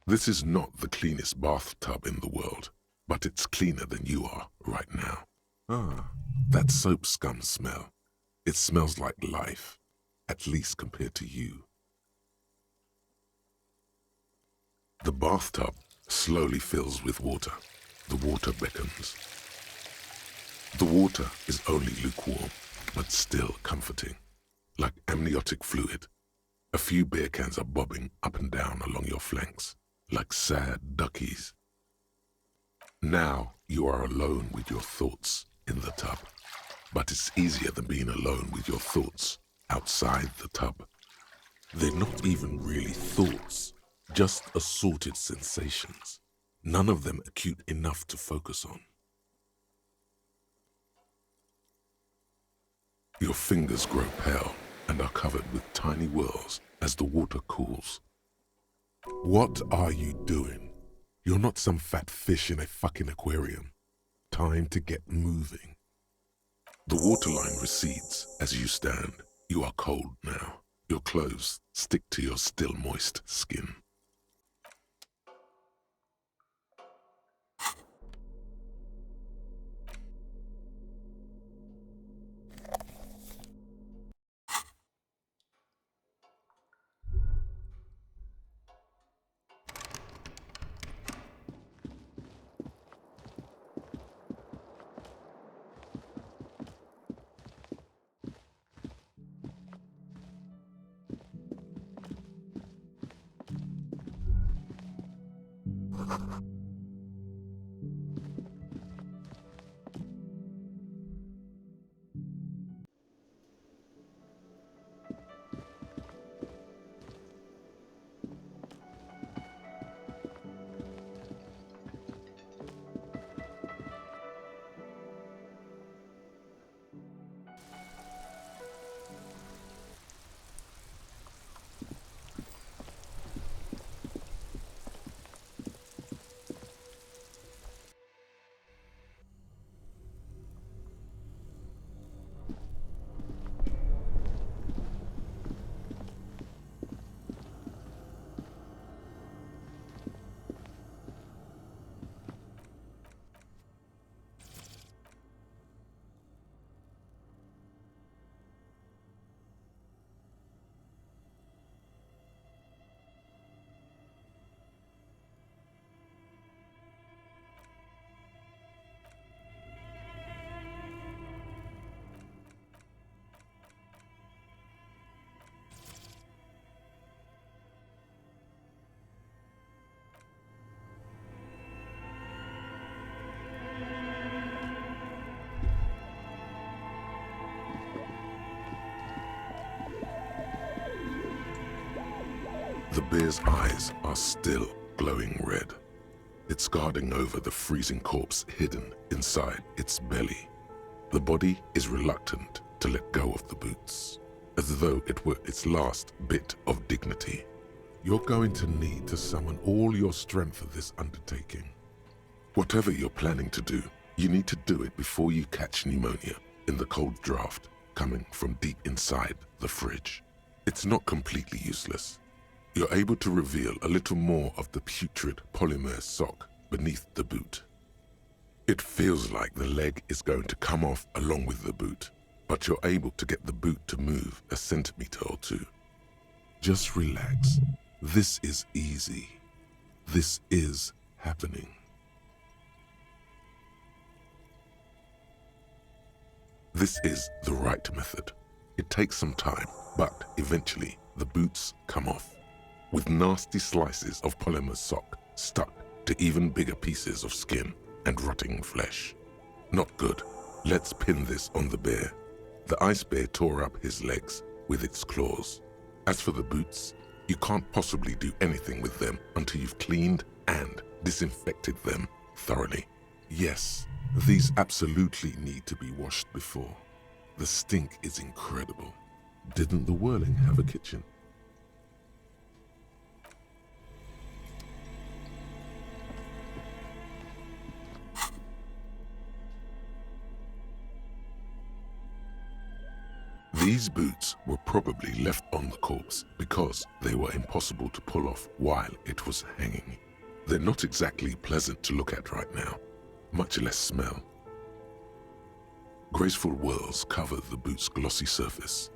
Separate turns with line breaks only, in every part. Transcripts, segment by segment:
This is not the cleanest bathtub in the world, but it's cleaner than you are right now. Ah, that soap scum smell. It smells like life, at least compared to you. The bathtub slowly fills with water. The water beckons. The water is only lukewarm, but still comforting, like amniotic fluid. A few beer cans are bobbing up and down along your flanks, like sad duckies. Now you are alone with your thoughts in the tub, but it's easier than being alone with your thoughts outside the tub. They're not even really thoughts, just assorted sensations, none of them acute enough to focus on. Your fingers grow pale and are covered with tiny whirls as the water cools. What are you doing? You're not some fat fish in a fucking aquarium. Time to get moving. The waterline recedes as you stand. You are cold now. Your clothes stick to your still moist skin. The bear's eyes are still glowing red. It's guarding over the freezing corpse hidden inside its belly. The body is reluctant to let go of the boots, as though it were its last bit of dignity. You're going to need to summon all your strength for this undertaking. Whatever you're planning to do, you need to do it before you catch pneumonia in the cold draft coming from deep inside the fridge. It's not completely useless. You're able to reveal a little more of the putrid polymer sock beneath the boot. It feels like the leg is going to come off along with the boot, but you're able to get the boot to move a centimeter or two. Just relax. This is easy. This is happening. This is the right method. It takes some time, but eventually the boots come off, with nasty slices of polymer sock stuck to even bigger pieces of skin and rotting flesh. Not good. Let's pin this on the bear. The ice bear tore up his legs with its claws. As for the boots, you can't possibly do anything with them until you've cleaned and disinfected them thoroughly. Yes, these absolutely need to be washed before. The stink is incredible. Didn't the Whirling have a kitchen? These boots were probably left on the corpse because they were impossible to pull off while it was hanging. They're not exactly pleasant to look at right now, much less smell. Graceful whirls cover the boot's glossy surface.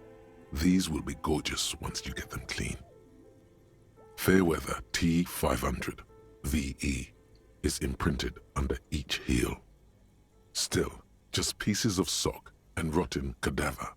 These will be gorgeous once you get them clean. Fairweather T500 VE is imprinted under each heel. Still, just pieces of sock and rotten cadaver.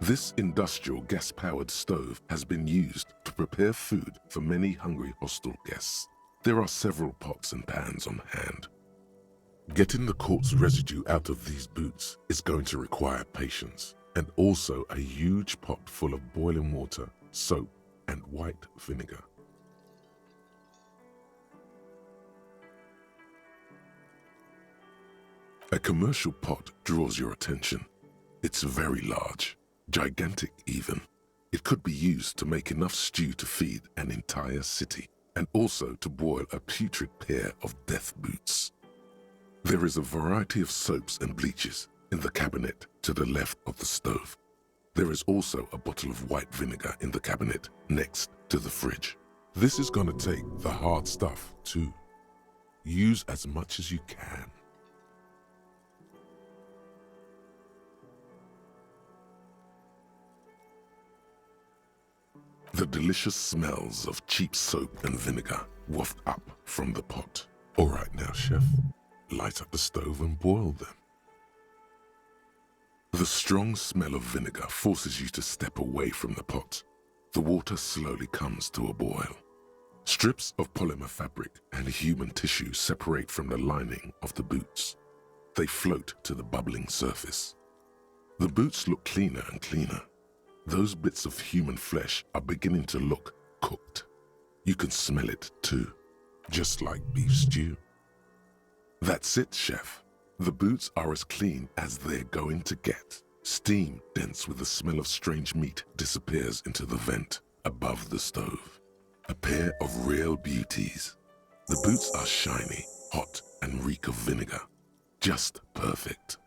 This industrial gas-powered stove has been used to prepare food for many hungry hostel guests. There are several pots and pans on hand. Getting the corpse residue out of these boots is going to require patience, and also a huge pot full of boiling water, soap, and white vinegar. A commercial pot draws your attention. It's very large. Gigantic even. It could be used to make enough stew to feed an entire city, and also to boil a putrid pair of death boots. There is a variety of soaps and bleaches in the cabinet to the left of the stove. There is also a bottle of white vinegar in the cabinet next to the fridge. This is going to take the hard stuff too. Use as much as you can. The delicious smells of cheap soap and vinegar waft up from the pot. All right now, chef, light up the stove and boil them. The strong smell of vinegar forces you to step away from the pot. The water slowly comes to a boil. Strips of polymer fabric and human tissue separate from the lining of the boots. They float to the bubbling surface. The boots look cleaner and cleaner. Those bits of human flesh are beginning to look cooked. You can smell it too, just like beef stew. That's it, chef. The boots are as clean as they're going to get. Steam dense with the smell of strange meat disappears into the vent above the stove. A pair of real beauties. The boots are shiny, hot, and reek of vinegar. Just perfect.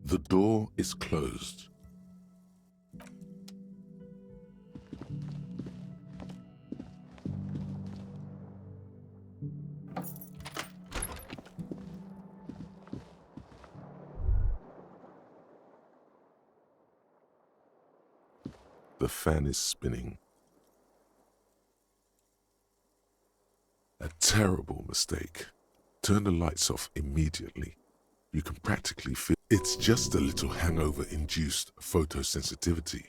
The door is closed. The fan is spinning. A terrible mistake. Turn the lights off immediately. You can practically feel it's just a little hangover-induced photosensitivity.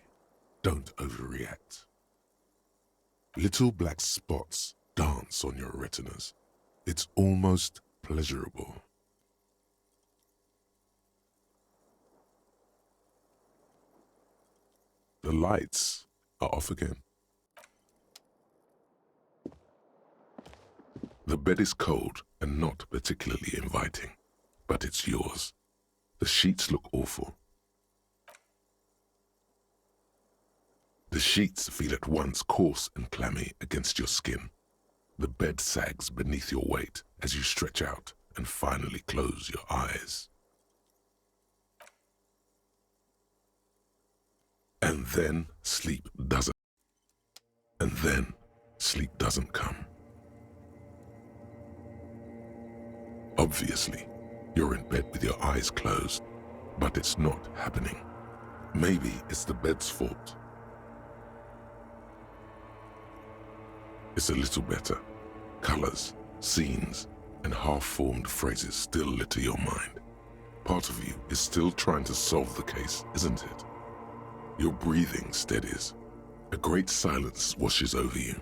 Don't overreact. Little black spots dance on your retinas. It's almost pleasurable. The lights are off again. The bed is cold and not particularly inviting, but it's yours. The sheets look awful. The sheets feel at once coarse and clammy against your skin. The bed sags beneath your weight as you stretch out and finally close your eyes. And then sleep doesn't come. Obviously, you're in bed with your eyes closed, but it's not happening. Maybe it's the bed's fault. It's a little better. Colors, scenes, and half-formed phrases still litter your mind. Part of you is still trying to solve the case, isn't it? Your breathing steadies. A great silence washes over you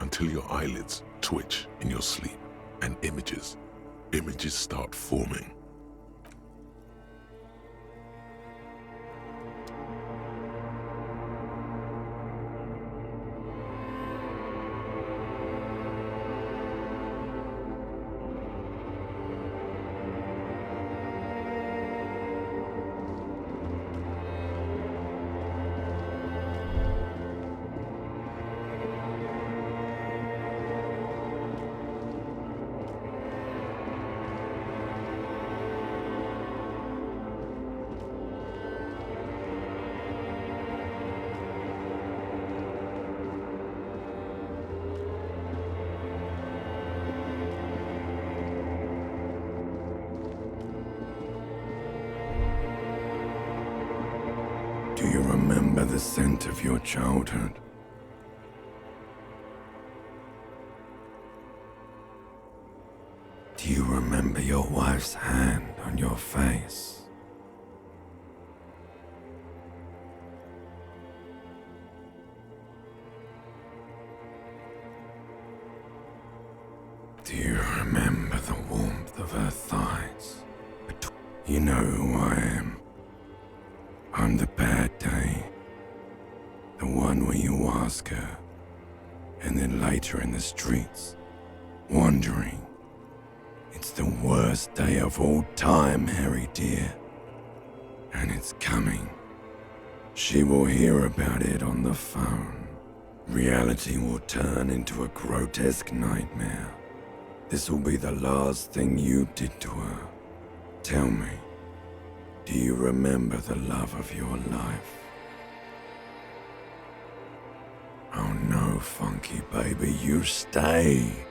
until your eyelids twitch in your sleep and images start forming.
Do you remember the scent of your childhood? Do you remember your wife's hand on your face? Do you remember the warmth of her thighs? You know who I am. I'm the bad day. The one where you ask her, and then later in the streets, wandering. It's the worst day of all time, Harry dear. And it's coming. She will hear about it on the phone. Reality will turn into a grotesque nightmare. This will be the last thing you did to her. Tell me, do you remember the love of your life? Oh no, funky baby, you stayed.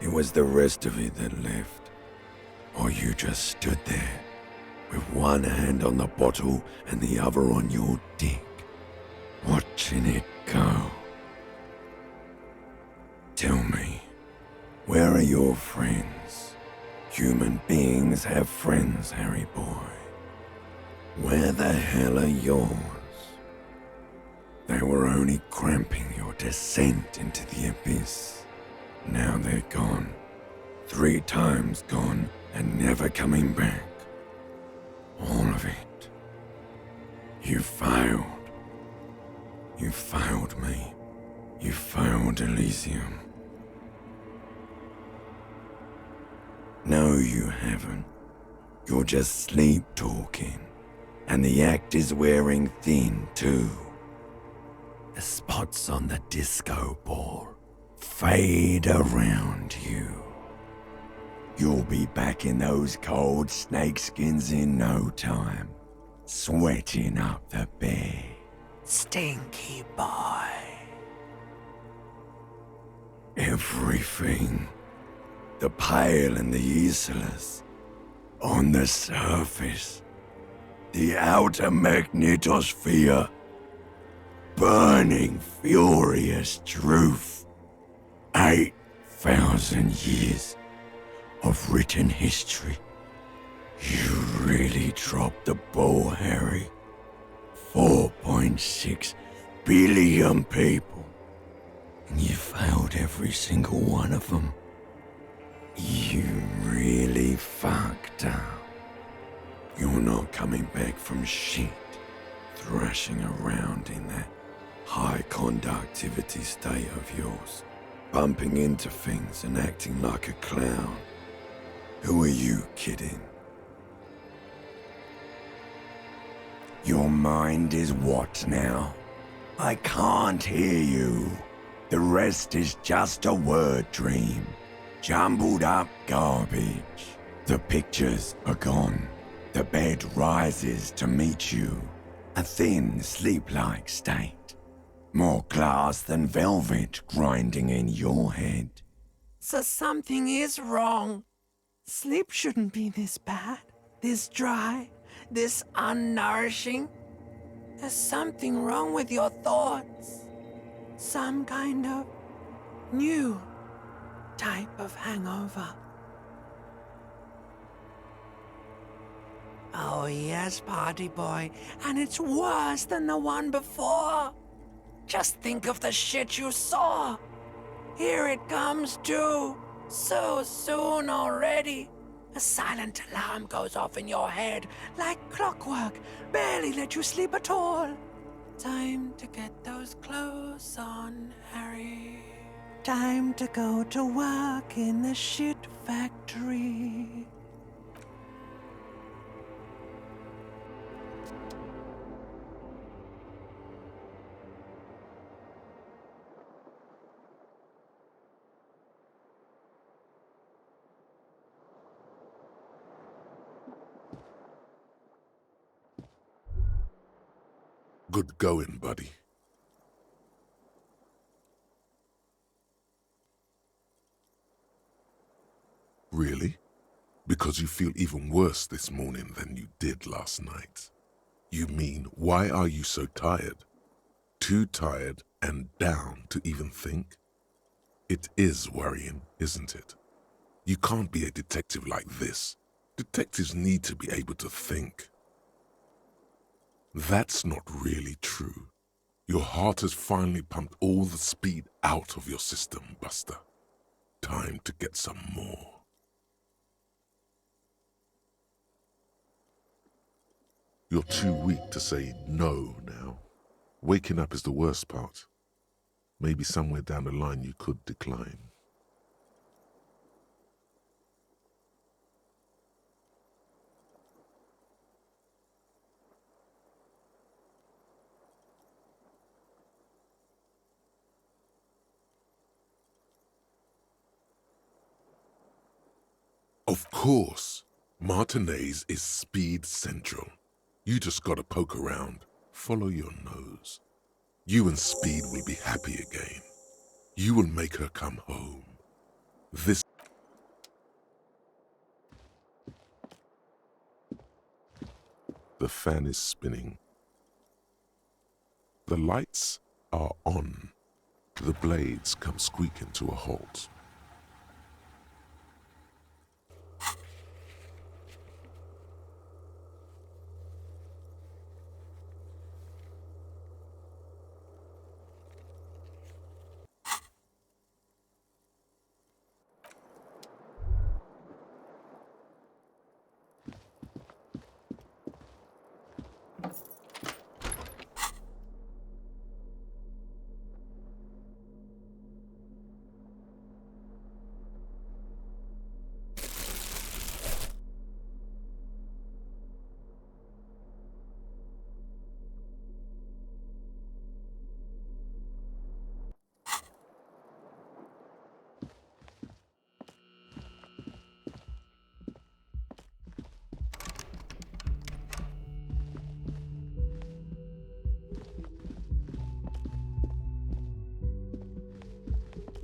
It was the rest of it that left. Or you just stood there, with one hand on the bottle and the other on your dick, watching it go. Tell me, where are your friends? Human beings have friends, Harry boy. Where the hell are yours? They were only cramping your descent into the abyss. Now they're gone. 3 times gone and never coming back. All of it. You failed. You failed me. You failed Elysium. No, you haven't. You're just sleep-talking. And the act is wearing thin, too. The spots on the disco ball fade around you. You'll be back in those cold snakeskins in no time, sweating up the bed. Stinky boy. Everything, the pale and the useless, on the surface, the outer magnetosphere, burning furious truth. 8,000 years of written history. You really dropped the ball, Harry. 4.6 billion people. And you failed every single one of them. You really fucked up. You're not coming back from shit, thrashing around in that high conductivity state of yours, bumping into things and acting like a clown. Who are you kidding? Your mind is what now? I can't hear you. The rest is just a word dream. Jumbled up garbage. The pictures are gone. The bed rises to meet you. A thin, sleep-like state. More glass than velvet grinding in your head.
So something is wrong. Sleep shouldn't be this bad, this dry, this unnourishing. There's something wrong with your thoughts. Some kind of new type of hangover. Oh yes, party boy, and it's worse than the one before. Just think of the shit you saw. Here it comes too, so soon already. A silent alarm goes off in your head like clockwork, barely let you sleep at all. Time to get those clothes on, Harry. Time to go to work in the shit factory.
Good going, buddy. Really? Because you feel even worse this morning than you did last night. You mean, why are you so tired? Too tired and down to even think? It is worrying, isn't it? You can't be a detective like this. Detectives need to be able to think. That's not really true. Your heart has finally pumped all the speed out of your system, Buster. Time to get some more. You're too weak to say no now. Waking up is the worst part. Maybe somewhere down the line you could decline. Of course, Martinez is speed central. You just gotta poke around, follow your nose. You and Speed will be happy again. You will make her come home. This... The fan is spinning. The lights are on. The blades come squeaking to a halt.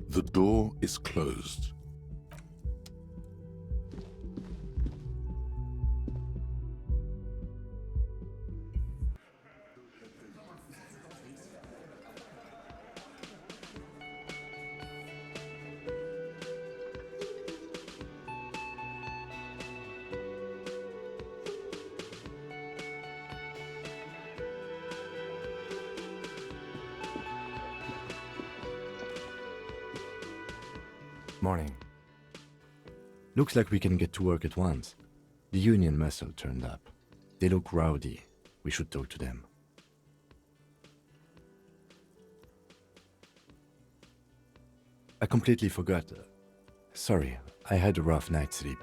The door is closed.
Morning. Looks like we can get to work at once. The union muscle turned up. They look rowdy. We should talk to them. I completely forgot. Sorry, I had a rough night's sleep.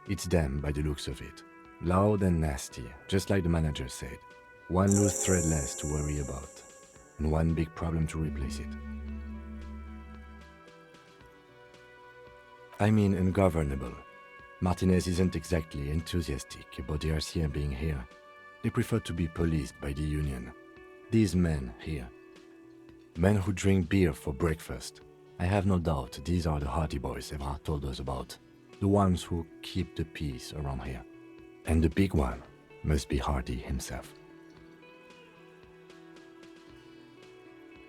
It's them by the looks of it. Loud and nasty, just like the manager said. One loose thread less to worry about. and one big problem to replace it. I mean ungovernable. Martinez isn't exactly enthusiastic about the RCM being here. They prefer to be policed by the Union. These men here. Men who drink beer for breakfast. I have no doubt these are the Hardy Boys Evrard told us about. The ones who keep the peace around here. And the big one must be Hardy himself.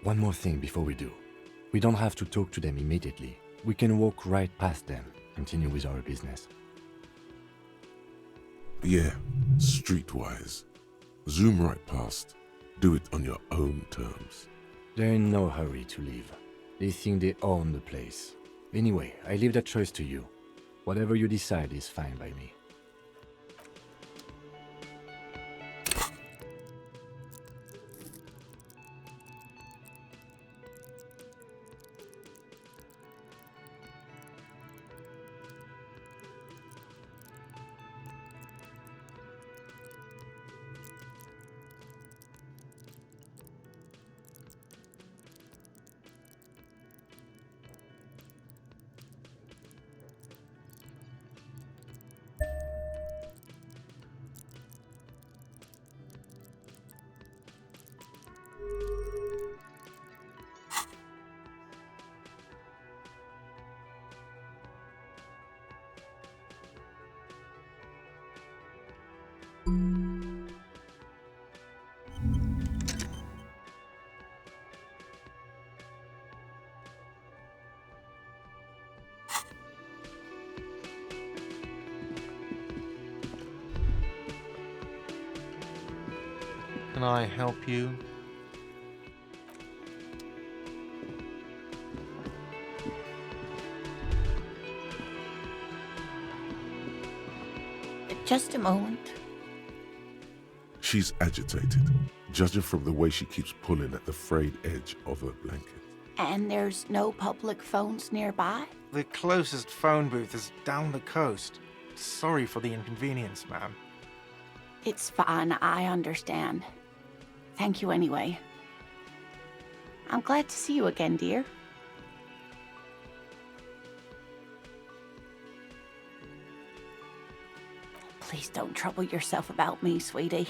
One more thing before we do. We don't have to talk to them immediately. We can walk right past them, continue with our business.
Yeah, streetwise. Zoom right past. Do it on your own terms.
They're in no hurry to leave. They think they own the place. Anyway, I leave that choice to you. Whatever you decide is fine by me.
Can I help you?
Just a moment.
She's agitated, judging from the way she keeps pulling at the frayed edge of her blanket.
And there's no public phones nearby?
The closest phone booth is down the coast. Sorry for the inconvenience, ma'am.
It's fine, I understand. Thank you anyway. I'm glad to see you again, dear. Please don't trouble yourself about me, sweetie.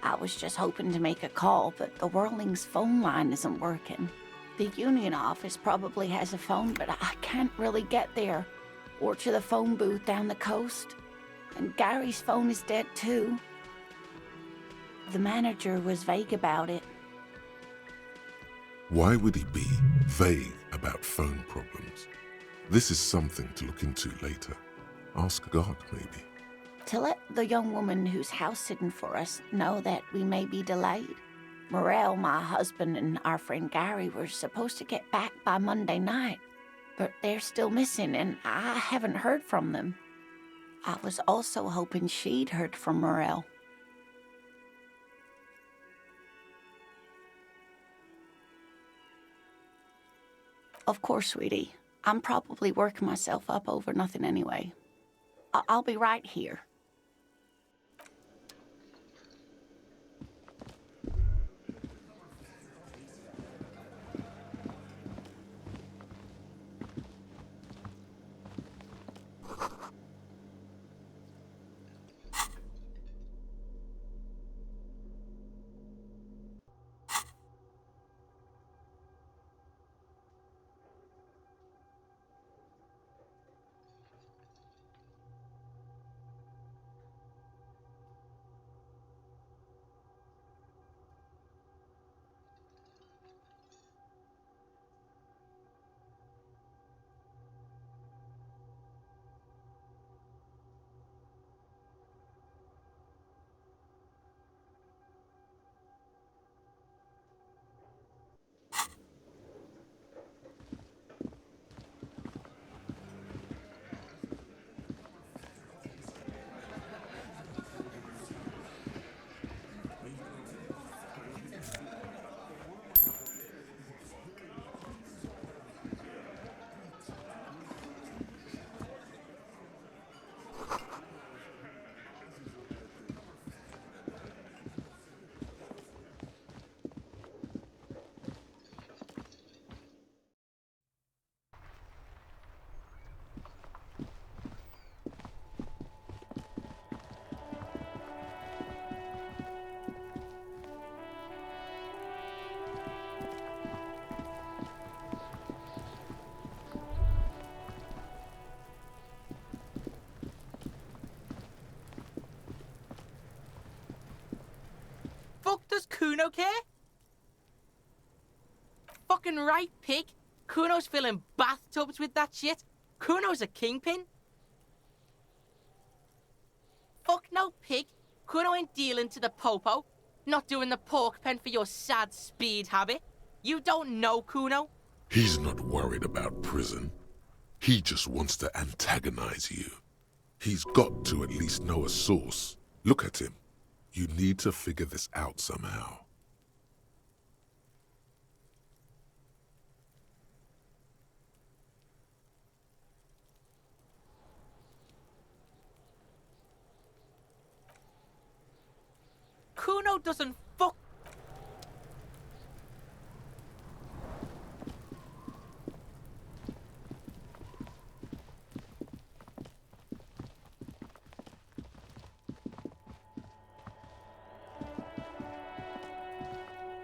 I was just hoping to make a call, but the Whirling's phone line isn't working. The Union office probably has a phone, but I can't really get there. Or to the phone booth down the coast. And Gary's phone is dead too. The manager was vague about it.
Why would he be vague about phone problems? This is something to look into later. Ask God, maybe.
To let the young woman who's house-sitting for us know that we may be delayed. Morel, my husband, and our friend Gary were supposed to get back by Monday night, but they're still missing, and I haven't heard from them. I was also hoping she'd heard from Morel. Of course, sweetie. I'm probably working myself up over nothing anyway. I'll be right here.
Kuno care? Fucking right, pig. Kuno's filling bathtubs with that shit. Kuno's a kingpin. Fuck no, pig. Kuno ain't dealing to the popo. Not doing the pork pen for your sad speed habit. You don't know Kuno.
He's not worried about prison. He just wants to antagonize you. He's got to at least know a source. Look at him. You need to figure this out somehow.
Kuno doesn't fuck.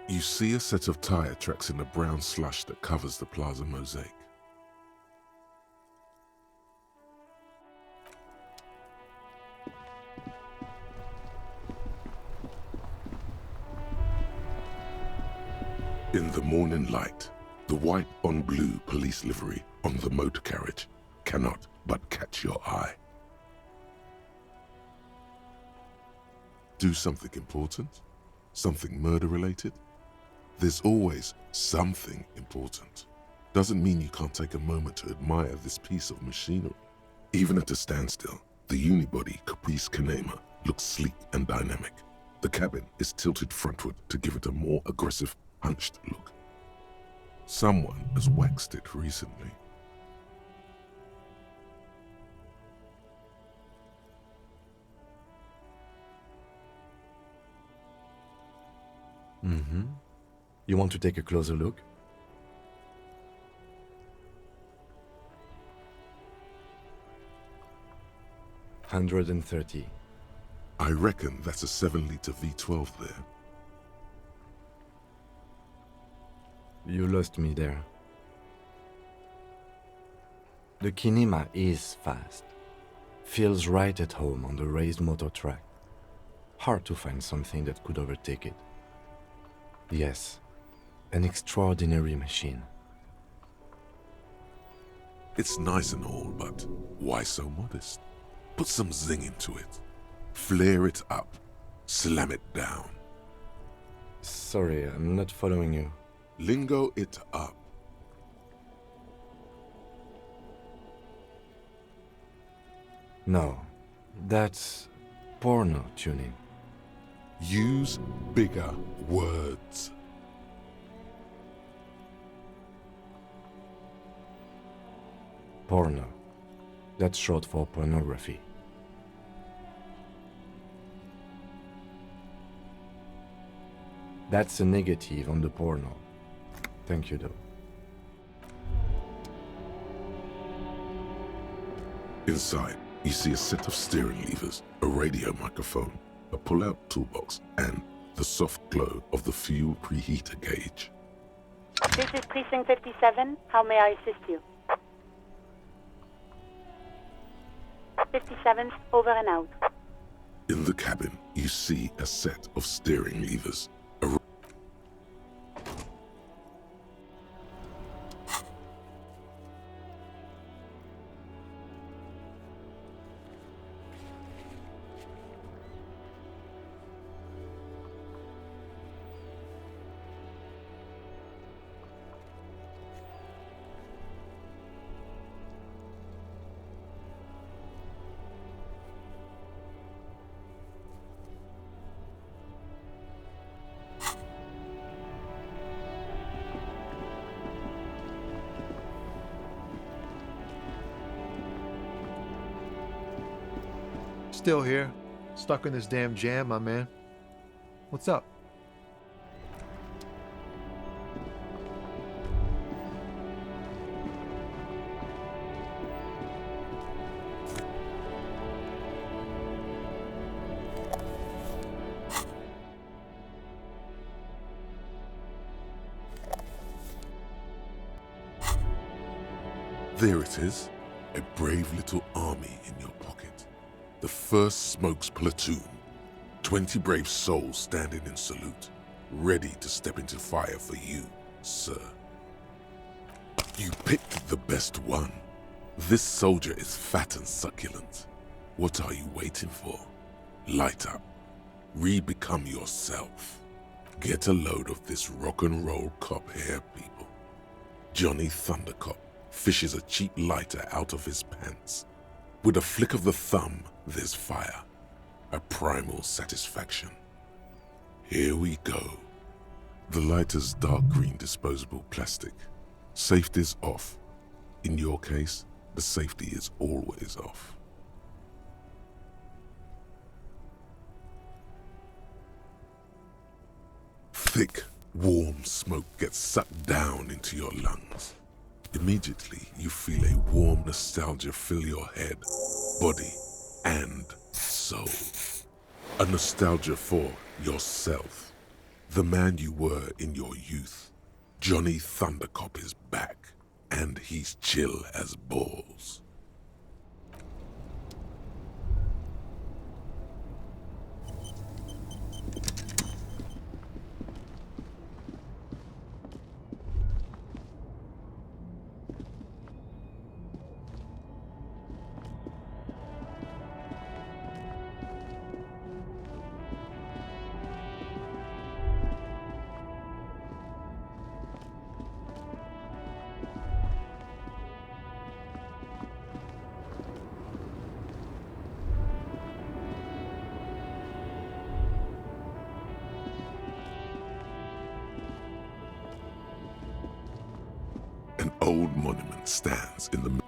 You see a set of tire tracks in the brown slush that covers the plaza mosaic. In the morning light, the white on blue police livery on the motor carriage cannot but catch your eye. Do something important? Something murder-related? There's always something important. Doesn't mean you can't take a moment to admire this piece of machinery. Even at a standstill, the unibody Caprice Canema looks sleek and dynamic. The cabin is tilted frontward to give it a more aggressive, hunched look. Someone has waxed it recently.
Mm-hmm. You want to take a closer look? $130.
I reckon that's a 7-liter V12 there.
You lost me there. The Kinema is fast. Feels right at home on the raised motor track. Hard to find something that could overtake it. Yes, an extraordinary machine.
It's nice and all, but why so modest? Put some zing into it. Flare it up. Slam it down.
Sorry, I'm not following you.
Lingo it up.
No, that's porno tuning.
Use bigger words.
Porno. That's short for pornography. That's a negative on the porno. Thank you, though.
Inside, you see a set of steering levers, a radio microphone, a pull-out toolbox, and the soft glow of the fuel preheater gauge.
This is Precinct 57. How may I assist you? 57, over and out.
In the cabin, you see a set of steering levers.
Still here. Stuck in this damn jam, my man. What's up?
There it is, a brave little army in your pocket. The 1st Smokes Platoon, 20 brave souls standing in salute. ready to step into fire for you, sir. You picked the best one. This soldier is fat and succulent. What are you waiting for? Light up. Re-become yourself. Get a load of this rock and roll cop here, people. Johnny Thundercop fishes a cheap lighter out of his pants. With a flick of the thumb, there's fire. A primal satisfaction. Here we go. The lighter's dark green disposable plastic. Safety's off. In your case, the safety is always off. Thick, warm smoke gets sucked down into your lungs. Immediately, you feel a warm nostalgia fill your head, body, and soul. A nostalgia for yourself, the man you were in your youth. Johnny Thundercop is back, and he's chill as balls. An old monument stands in the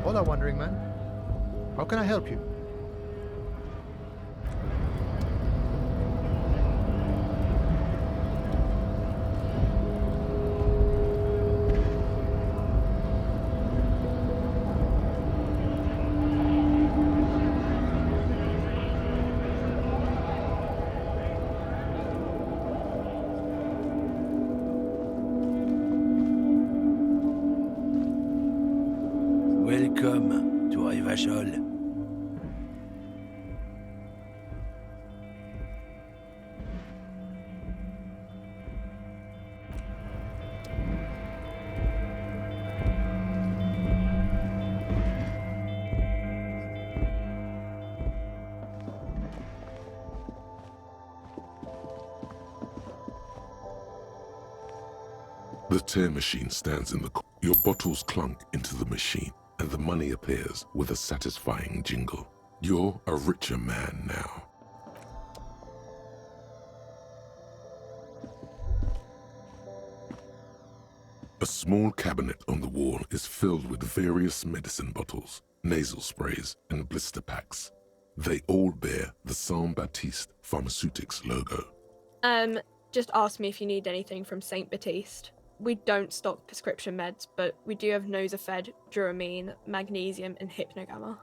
Hola, Wandering Man. How can I help you?
Welcome to Rivachol.
The tear machine stands in the corner. Your bottles clunk into the machine, and the money appears with a satisfying jingle. You're a richer man now. A small cabinet on the wall is filled with various medicine bottles, nasal sprays, and blister packs. They all bear the Saint-Baptiste Pharmaceutics logo.
Just ask me if you need anything from Saint Baptiste. We don't stock prescription meds, but we do have Nosafed, Duramine, Magnesium, and Hypnogamma.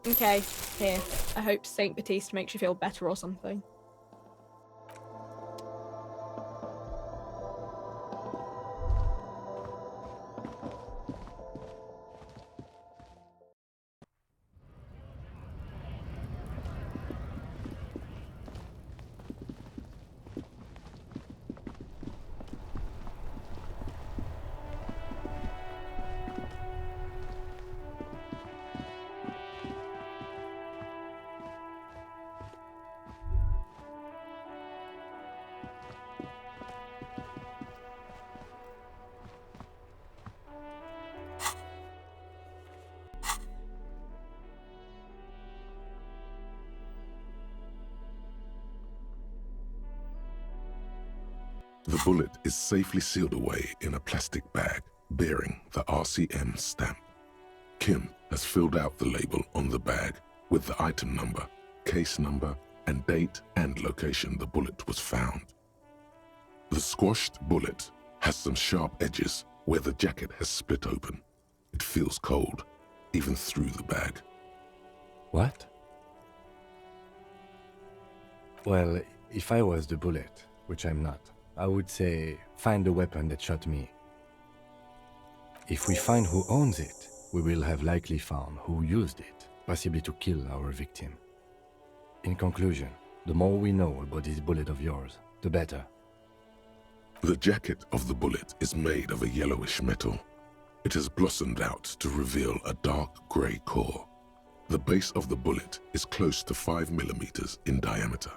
Okay, here. I hope Saint Baptiste makes you feel better or something.
The bullet is safely sealed away in a plastic bag bearing the RCM stamp. Kim has filled out the label on the bag with the item number, case number, and date and location the bullet was found. The squashed bullet has some sharp edges where the jacket has split open. It feels cold, even through the bag.
What? Well, if I was the bullet, which I'm not, I would say find the weapon that shot me. If we find who owns it, we will have likely found who used it, possibly to kill our victim. In conclusion, the more we know about this bullet of yours, the better.
The jacket of the bullet is made of a yellowish metal. It has blossomed out to reveal a dark grey core. The base of the bullet is close to 5 millimeters in diameter.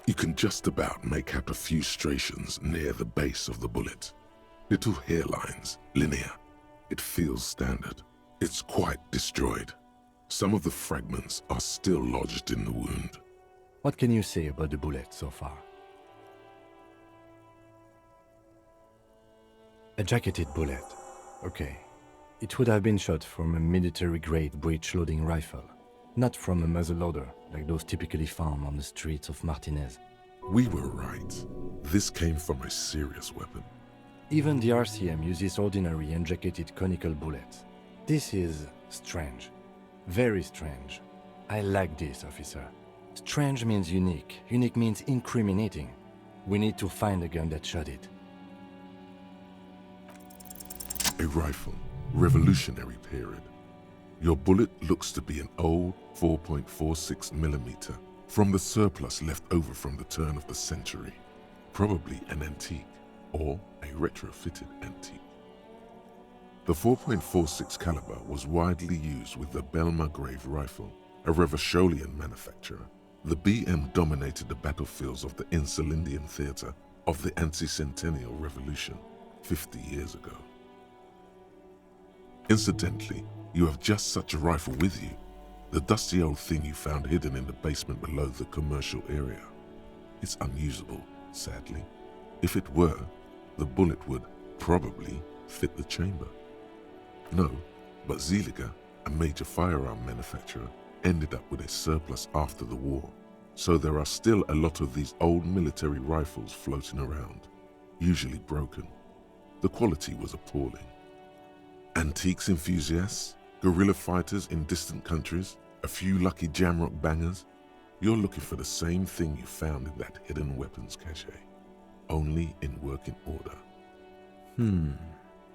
You can just about make out a few striations near the base of the bullet. Little hairlines, linear. It feels standard. It's quite destroyed. Some of the fragments are still lodged in the wound.
What can you say about the bullet so far? A jacketed bullet. Okay. It would have been shot from a military-grade breech-loading rifle, not from a muzzleloader like those typically found on the streets of Martinez.
We were right. This came from a serious weapon.
Even the RCM uses ordinary unjacketed conical bullets. This is strange. Very strange. I like this, officer. Strange means unique. Unique means incriminating. We need to find the gun that shot it.
A rifle, Revolutionary period. Your bullet looks to be an old 4.46 millimeter from the surplus left over from the turn of the century. Probably an antique or a retrofitted antique. The 4.46 caliber was widely used with the Belmargrave rifle, a Revacholian manufacturer. The BM dominated the battlefields of the Insulindian theater of the anti-centennial revolution 50 years ago. Incidentally, you have just such a rifle with you, the dusty old thing you found hidden in the basement below the commercial area. It's unusable, sadly. If it were, the bullet would probably fit the chamber. No, but Zeliger, a major firearm manufacturer, ended up with a surplus after the war. So there are still a lot of these old military rifles floating around, usually broken. The quality was appalling. Antiques enthusiasts, guerrilla fighters in distant countries, a few lucky jamrock bangers. You're looking for the same thing you found in that hidden weapons cache, only in working order.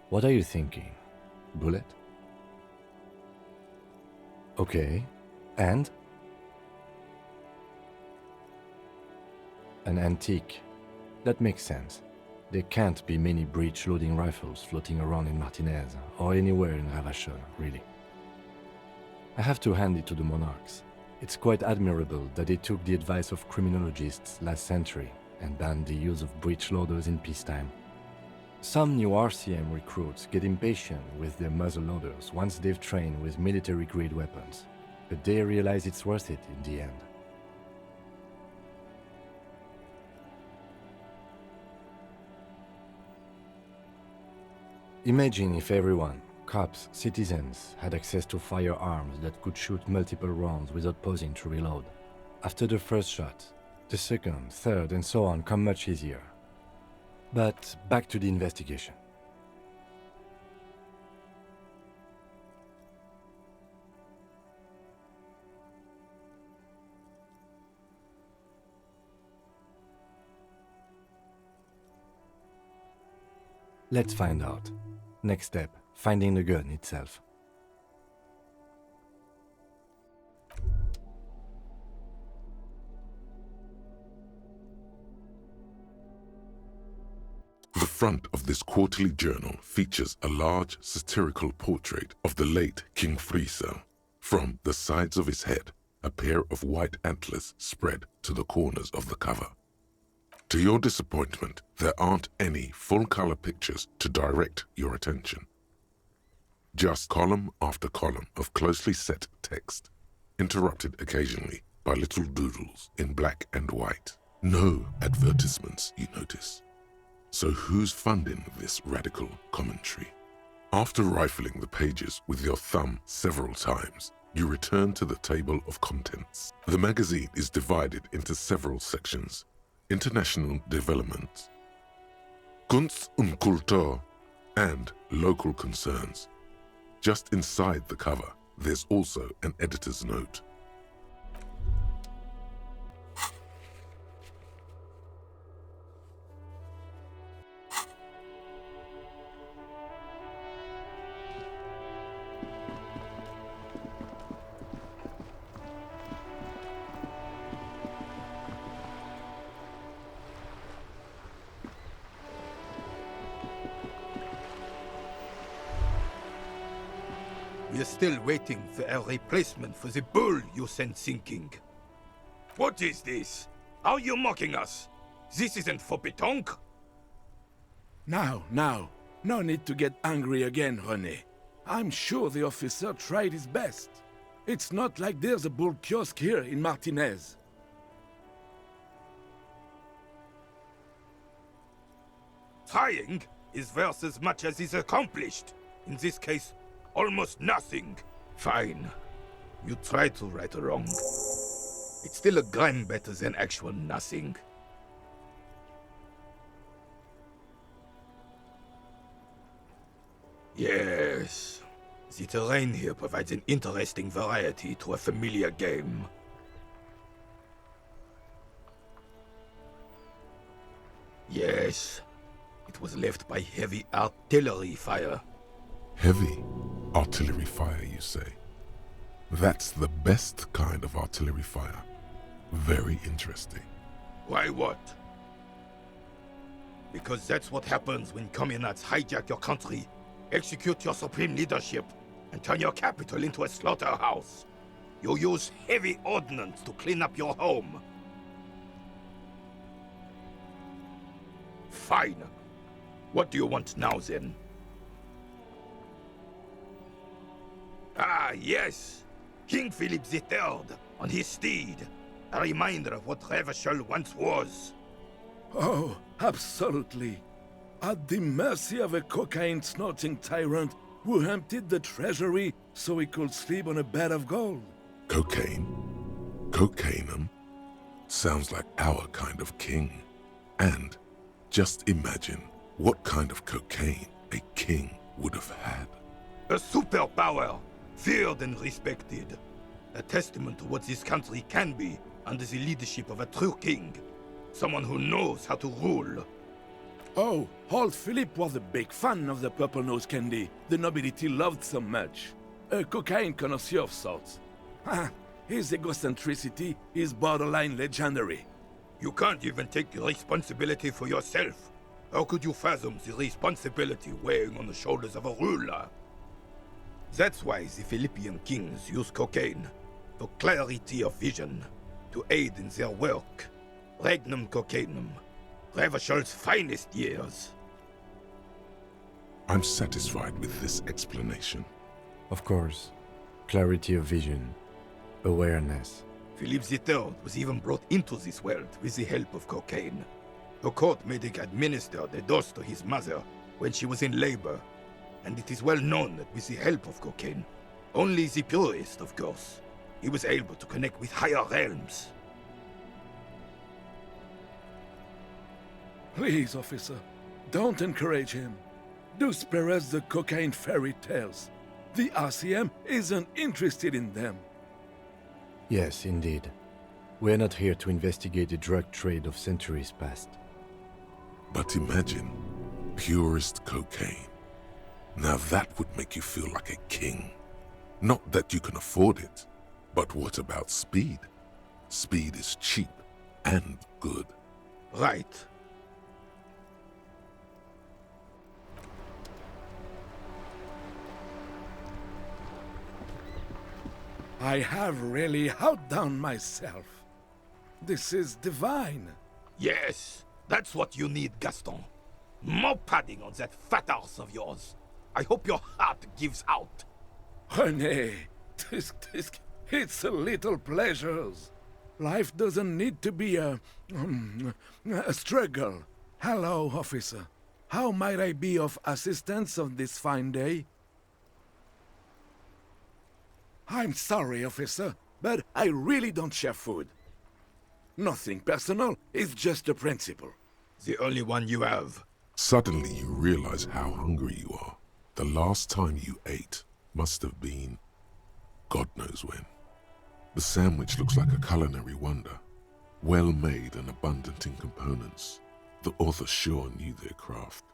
What are you thinking? Bullet? Okay, and? An antique. That makes sense. There can't be many breech-loading rifles floating around in Martinez, or anywhere in Ravachol, really. I have to hand it to the monarchs. It's quite admirable that they took the advice of criminologists last century and banned the use of breech-loaders in peacetime. Some new RCM recruits get impatient with their muzzleloaders once they've trained with military-grade weapons, but they realize it's worth it in the end. Imagine if everyone, cops, citizens, had access to firearms that could shoot multiple rounds without pausing to reload. After the first shot, the second, third, and so on come much easier. But back to the investigation. Let's find out. Next step, finding the gun itself.
The front of this quarterly journal features a large satirical portrait of the late King Friesel. From the sides of his head, a pair of white antlers spread to the corners of the cover. To your disappointment, there aren't any full-color pictures to direct your attention. Just column after column of closely set text, interrupted occasionally by little doodles in black and white. No advertisements, you notice. So who's funding this radical commentary? After rifling the pages with your thumb several times, you return to the table of contents. The magazine is divided into several sections: international development, Kunst und Kultur, and local concerns. Just inside the cover, there's also an editor's note.
We're still waiting for a replacement for the bull you sent sinking. What is this? Are you mocking us? This isn't for pétanque.
Now, no need to get angry again, René. I'm sure the officer tried his best. It's not like there's a bull kiosk here in Martinez.
Trying is worth as much as is accomplished. In this case, almost nothing. Fine. You try to right a wrong. It's still a gram better than actual nothing. Yes. The terrain here provides an interesting variety to a familiar game. Yes. It was left by heavy artillery fire.
Heavy artillery fire, you say? That's the best kind of artillery fire. Very interesting.
Why what? Because that's what happens when communists hijack your country, execute your supreme leadership, and turn your capital into a slaughterhouse. You use heavy ordnance to clean up your home. Fine. What do you want now, then? Ah, yes! King Philip III, on his steed. A reminder of what Revachol once was.
Oh, absolutely. At the mercy of a cocaine-snorting tyrant who emptied the treasury so he could sleep on a bed of gold.
Cocaine? Cocainum? Sounds like our kind of king. And just imagine what kind of cocaine a king would have had.
A superpower, feared and respected. A testament to what this country can be under the leadership of a true king. Someone who knows how to rule.
Oh, old Philip was a big fan of the purple nose candy the nobility loved so much. A cocaine connoisseur of sorts. His egocentricity is borderline legendary.
You can't even take responsibility for yourself. How could you fathom the responsibility weighing on the shoulders of a ruler? That's why the Philippian kings use cocaine, for clarity of vision, to aid in their work. Regnum cocainum, Revachol's finest years.
I'm satisfied with this explanation.
Of course. Clarity of vision. Awareness.
Philip III was even brought into this world with the help of cocaine. The court medic administered a dose to his mother when she was in labor, and it is well known that with the help of cocaine, only the purest, of course, he was able to connect with higher realms.
Please, officer, don't encourage him. Do spare us the cocaine fairy tales. The RCM isn't interested in them.
Yes, indeed. We're not here to investigate the drug trade of centuries past.
But imagine purest cocaine. Now that would make you feel like a king. Not that you can afford it, but what about speed? Speed is cheap and good.
Right.
I have really outdone myself. This is divine.
Yes, that's what you need, Gaston. More padding on that fat arse of yours. I hope your heart gives out.
René, it's a little pleasures.
Life doesn't need to be a struggle. Hello, officer. How might I be of assistance on this fine day? I'm sorry, officer, but I really don't share food. Nothing personal, it's just a principle.
The only one you have.
Suddenly you realize how hungry you are. The last time you ate must have been God knows when. The sandwich looks like a culinary wonder, well made and abundant in components. The author sure knew their craft.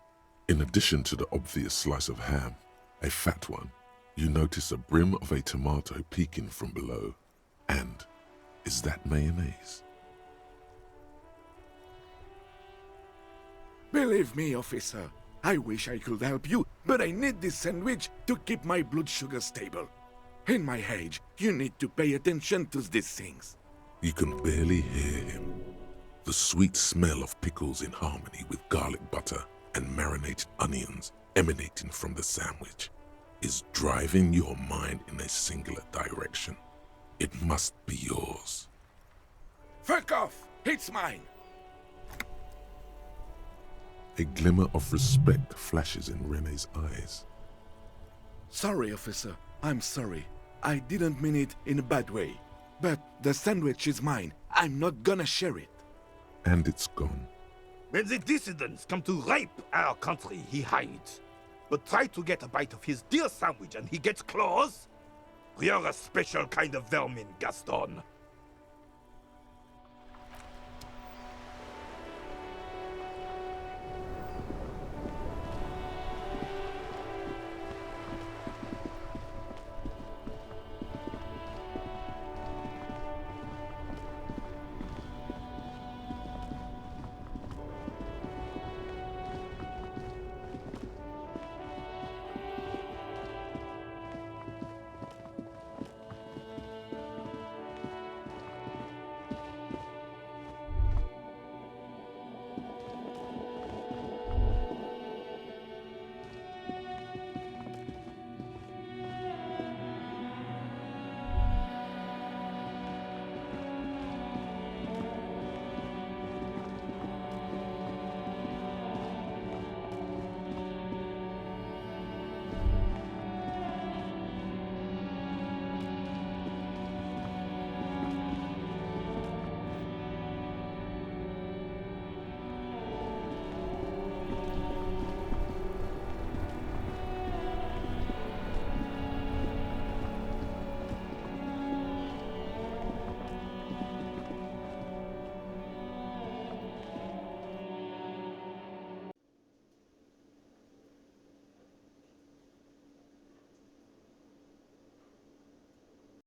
In addition to the obvious slice of ham, a fat one, you notice a brim of a tomato peeking from below. And is that mayonnaise?
Believe me, officer, I wish I could help you, but I need this sandwich to keep my blood sugar stable. In my age, you need to pay attention to these things.
You can barely hear him. The sweet smell of pickles in harmony with garlic butter and marinated onions emanating from the sandwich is driving your mind in a singular direction. It must be yours.
Fuck off! It's mine!
A glimmer of respect flashes in Rene's eyes.
Sorry, officer. I'm sorry. I didn't mean it in a bad way. But the sandwich is mine. I'm not gonna share it.
And it's gone.
When the dissidents come to rape our country, he hides. But try to get a bite of his dear sandwich and he gets claws? You're a special kind of vermin, Gaston.